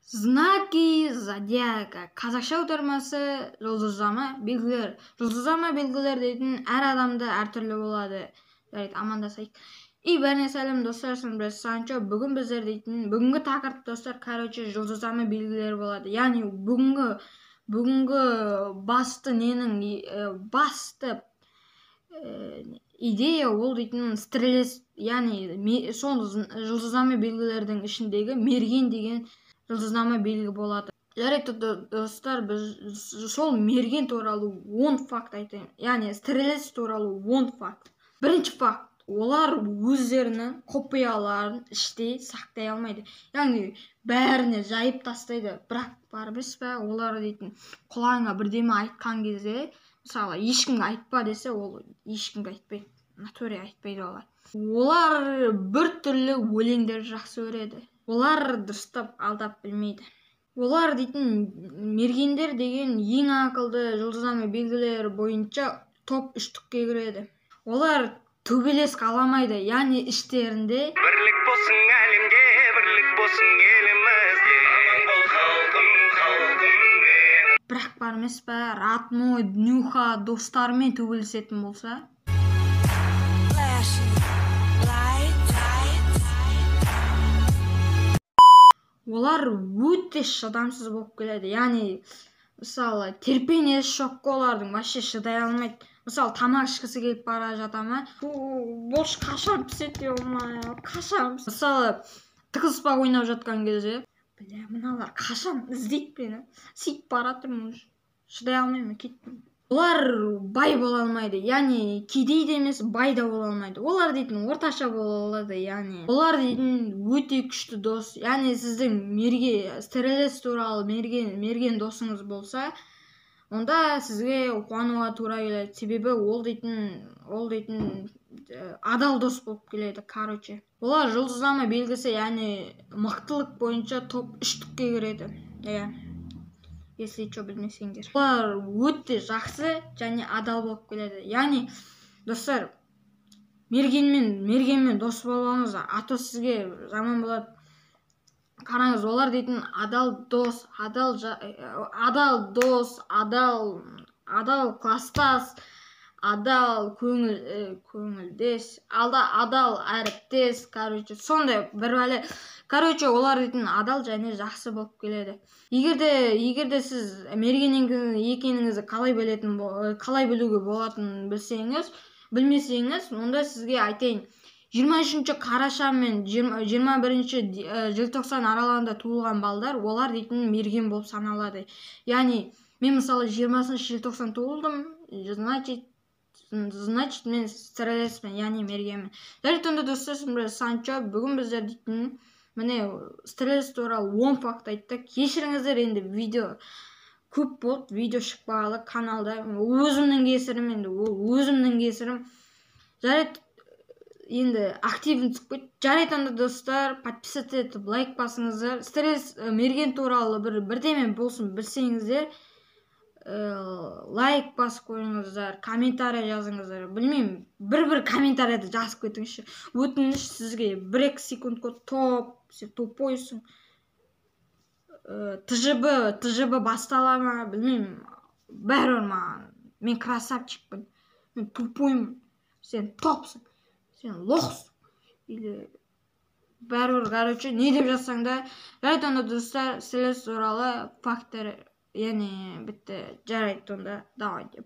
Знаки зодиака. Қазақша аудармасы жұлдызнама белгілер. Жұлдызнама белгілер дейтін әр адамда әртүрлі болады. Амандасайық. Бәріне сәлем достар, біз Санчо. Бүгін біздер дейтін бүгінгі тақырып достар, жұлдызнама белгілері болады. Яғни бүгінгі басты идея ол дейтін стрелес, яғни сол жұлдызнама белгілердің ішіндегі мерген деген жұлдызнама белгі болады. Жарайды достар, біз сол мерген туралы 10 факт айтайын. Яғни стрелес туралы 10 факт. Бірінші факт, олар өздерінің құпияларын іште сақтай алмайды. Яғни бәріне жайып тастайды. Бірақ бар емес пе, олар дейтін құлағыңа бірдеме айтқан кезде, мысалы ешкімге айтпа десе, ол ешкімге айтпайды. Натуре айтпайды олар. Олар бір түрлі өлеңдер жақсы көреді. Олар дұрыстап алдап білмейді. Олар дейтін мергендер деген ең ақылды жұлдызнама белгілері бойынша топ 3-тікке кіреді. Олар төбелес қаламайды, яғни іштерінде бірлік болсын әлемге, бірлік болсын елімізде, аман бол халқым. Бірақ бар емес пе, Ратмой, Днюха достарымен төбелесетін болса, олар өте шыдамсыз болып келеді. Яғни, мысалы, терпенесі жоқ олардың, вообще шыдай алмайды. Мысалы, тамақ ішкісі келіп бара жата ма? Борщ қашан піседі, қашан? Мысалы, тығызбақ ойнап жатқан кезде, мыналар қашан іздейді мені? Сөйтіп бара тұрмын, шыдай алмаймын, кеттім. Олар бай бола алмайды, яғни кедей де емес, бай да бола алмайды. Олар дейтін орташа бола алады, яғни олар дейтін өте күшті дос. Яғни сіздің стрелес туралы мерген досыңыз болса, онда сізге қуануға тура келеді. Себебі ол дейтін адал дос болып келеді. Олар жұлдызнама белгісі, яғни мықтылық бойынша топ 3-тікке кіреді. Если что білмесеңдер. Олар өте жақсы және адал болып келеді. Яғни, достар, мергенмен дос болғаныңыз, ато сізге жаман болады. Қараңыз, олар дейтін адал кластас, адал көңілдес, адал әріптес, сондай бір бәле. Олар дейтін адал және жақсы болып келеді. Егерде сіз мерген екеніңізді қалай білуге болатынын білмесеңіз, онда сізге айтайын. 23 қараша мен 21 желтоқсан аралығында туылған балдар, олар дейтін мерген болып саналады. Яғни, мен мысалы 20 желтоқсан туылдым, значит мен стрелеспен, яғни мергенмін. Жарайды, достар, Санчо, бүгін біздер дейтін міне стрелес туралы 10 факт айттық. Кешіріңіздер, енді видео көп болды, видео шықпағалы каналда. Өзімнің кесірім. Жарайды, енді активін түсіп кетті. Жарайды, достар, подписаться етіп, лайк басыңыздар. Стрелес мерген туралы бірдеме болсын білсеңіздер, лайк басып қойыңыздар, комментарий жазыңыздар. Білмеймін, бір комментарийді жазып кетіңізші. Өтініш сізге 1-2 секундқа топойсың. ТЖБ бастала ма, білмеймін. Бәрі маған. Мен красавчикпін. Мен тупоймын. Сен топсың. Сен лохсың. Или бәрі, не деп жазсаң да. Жарайды, достар, стрелес туралы факттар, яғни бітті. Жарайды, давайте.